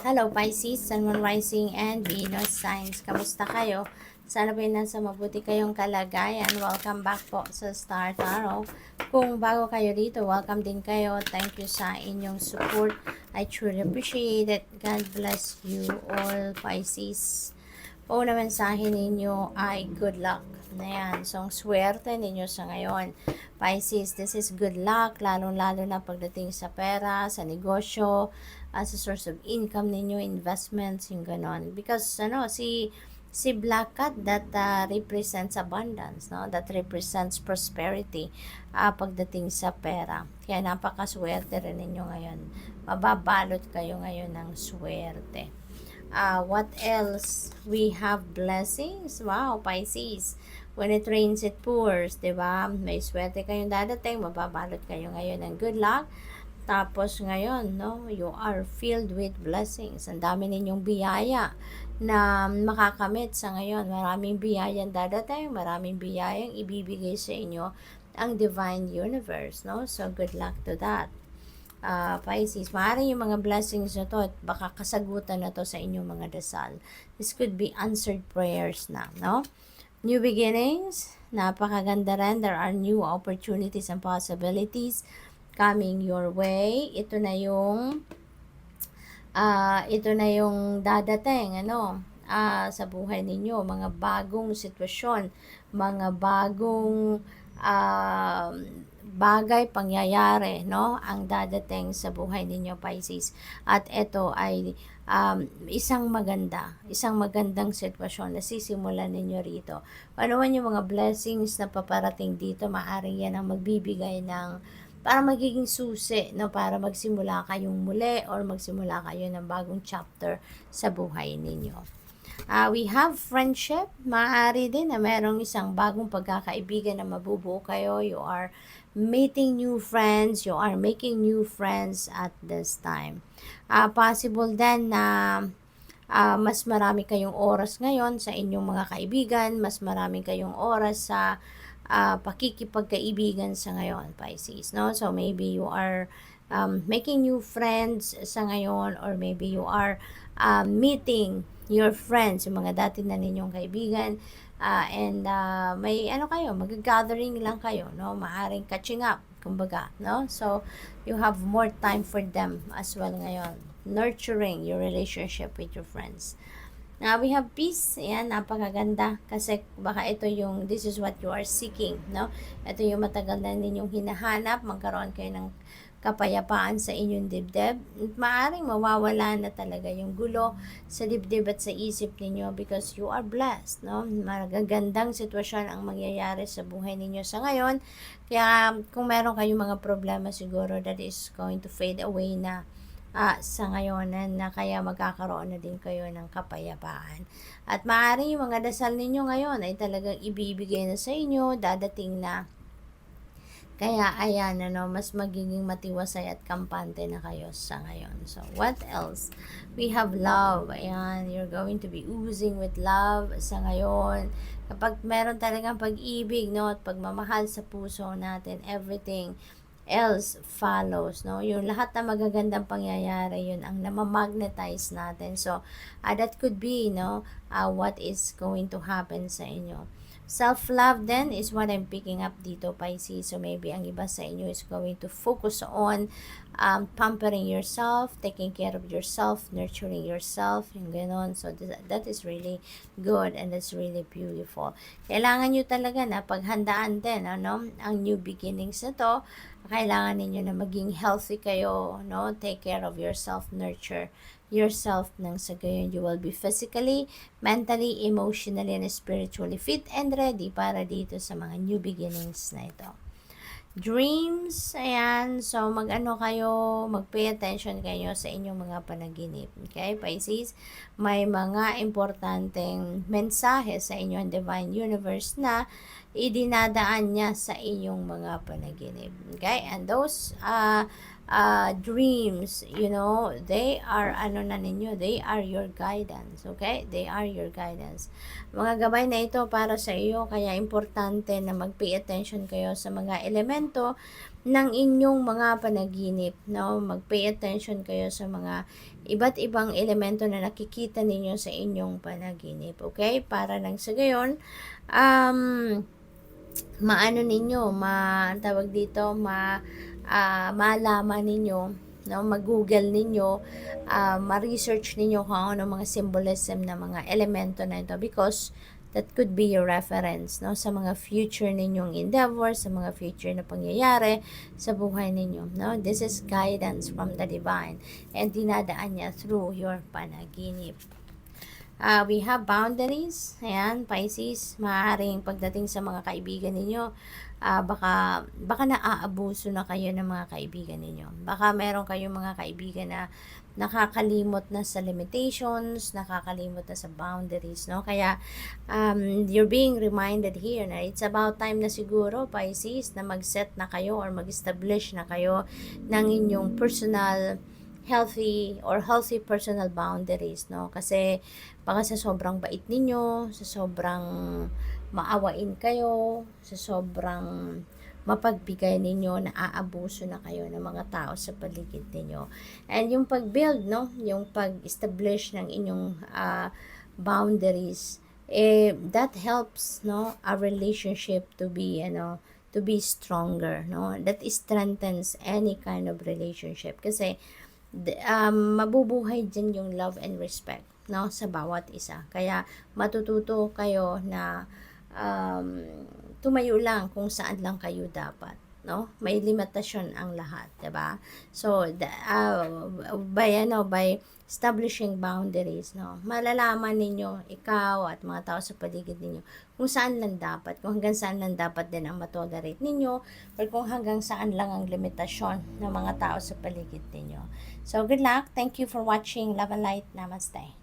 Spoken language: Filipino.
Hello Pisces, Sun, Moon, Rising, and Venus signs. Kamusta kayo? Sana po nasa mabuti kayong kalagayan. Welcome back po sa Star Tarot. Kung bago kayo dito, welcome din kayo. Thank you sa inyong support. I truly appreciate it. God bless you all, Pisces. O na mensahe ninyo ay good luck. Ayan, so ang swerte ninyo sa ngayon. Pisces, this is good luck, lalong-lalo na pagdating sa pera, sa negosyo, as a source of income ninyo, investments, yung ganon. Because, si Black Cat, that represents abundance, no? That represents prosperity, pagdating sa pera. Kaya napakaswerte rin ninyo ngayon. Mababalot kayo ngayon ng swerte. What else? We have blessings. Wow, Pisces. When it rains, it pours. Diba? May swerte kayong dadating. Mababalot kayo ngayon ng good luck. Tapos ngayon, no, you are filled with blessings. Ang dami ninyong biyaya na makakamit sa ngayon. Maraming biyayang dadating. Maraming biyayang ibibigay sa inyo ang divine universe. No? So, good luck to that. Pisces, maaaring yung mga blessings na to at baka kasagutan na to sa inyong mga dasal. This could be answered prayers na, no? New beginnings, napakaganda rin. There are new opportunities and possibilities coming your way. Ito na yung dadating, sa buhay ninyo, mga bagong sitwasyon, mga bagong bagay, pangyayari, no? Ang dadating sa buhay ninyo, Pisces. At ito ay isang magandang sitwasyon na sisimulan ninyo rito. Ano man yung mga blessings na paparating dito, maaaring yan ang magbibigay ng para magiging susi, no? Para magsimula kayong muli or magsimula kayo ng bagong chapter sa buhay ninyo. We have friendship. Maaari din na merong isang bagong pagkakaibigan na mabubuo kayo. You are meeting new friends. You are making new friends at this time. Possible din na mas marami kayong oras ngayon sa inyong mga kaibigan. Mas marami kayong oras sa pakikipagkaibigan sa ngayon, Pisces. No? So maybe you are making new friends sa ngayon, or maybe you are meeting your friends, yung mga dati na ninyong kaibigan, and may mag-gathering lang kayo, no? Maaring catching up, kumbaga, no? So, you have more time for them as well ngayon. Nurturing your relationship with your friends. Now, we have peace. Ayan, napakaganda. Kasi baka this is what you are seeking, no? Ito yung matagal na ninyong hinahanap. Magkaroon kayo ng kapayapaan sa inyong dibdib. Maaring mawawala na talaga yung gulo sa dibdib at sa isip ninyo because you are blessed, no? Magagandang sitwasyon ang mangyayari sa buhay ninyo sa ngayon. Kaya kung meron kayong mga problema, siguro that is going to fade away na sa ngayon, na kaya magkakaroon na din kayo ng kapayapaan. At maaring yung mga dasal ninyo ngayon ay talagang ibibigay na sa inyo, dadating na. Kaya ayan, mas magiging matiwasay at kampante na kayo sa ngayon. So, what else? We have love. Ayan, you're going to be oozing with love sa ngayon. Kapag meron talagang pag-ibig, no, at pagmamahal sa puso natin, everything else follows, no? Yung lahat na magagandang pangyayari, yun ang namamagnetize natin. So, that could be, what is going to happen sa inyo. Self-love then is what I'm picking up dito, Pisces. So maybe ang iba sa inyo is going to focus on pampering yourself, taking care of yourself, nurturing yourself, yung ganon. So that is really good and that's really beautiful. Kailangan nyo talaga na paghandaan din, ang new beginnings na to. Kailangan ninyo na maging healthy kayo, no? Take care of yourself, nurture yourself nang sa gayon you will be physically, mentally, emotionally, and spiritually fit and ready para dito sa mga new beginnings na ito. Dreams, ayan, so mag-pay attention kayo sa inyong mga panaginip. Okay, Pisces, may mga importanteng mensahe sa inyong divine universe na idinadaan niya sa inyong mga panaginip. Okay, and those dreams, they are ano na ninyo, they are your guidance, okay? They are your guidance. Mga gabay na ito para sa iyo, kaya importante na mag-pay attention kayo sa mga elemento ng inyong mga panaginip, no? Mag-pay attention kayo sa mga iba't ibang elemento na nakikita ninyo sa inyong panaginip, okay? Para nang sa gayon, maano ninyo, tawag dito, malaman ninyo, no, mag-google ninyo, ma-research ninyo kung ano mga symbolism na mga elemento na ito, because that could be your reference, no, sa mga future ninyong endeavors, sa mga future na pangyayari sa buhay ninyo, no. This is guidance from the divine, and dinadaan niya through your panaginip. We have boundaries. Ayan, Pisces, maaaring pagdating sa mga kaibigan ninyo, baka naaabuso na kayo ng mga kaibigan ninyo. Baka meron kayong mga kaibigan na nakakalimot na sa limitations, nakakalimot na sa boundaries, no? Kaya, you're being reminded here na it's about time na siguro, Pisces, na mag-set na kayo or mag-establish na kayo ng inyong personal healthy personal boundaries, no? Kasi baka sa sobrang bait ninyo, sa sobrang maawain kayo, sa sobrang mapagbigay ninyo, naaabuso na kayo ng mga tao sa paligid ninyo. And yung pag-build, no? Yung pag-establish ng inyong boundaries, that helps, no, a relationship to be stronger, no? That strengthens any kind of relationship, kasi mabubuhay din yung love and respect, no, sa bawat isa. Kaya matututo kayo na tumayo lang kung saan lang kayo dapat, no? May limitasyon ang lahat, 'di ba? So by establishing boundaries, no, malalaman ninyo, ikaw at mga tao sa paligid ninyo, kung saan lang dapat, kung hanggang saan lang dapat din ang matolerate ninyo, or kung hanggang saan lang ang limitasyon ng mga tao sa paligid ninyo. So good luck. Thank you for watching. Love and light. Namaste.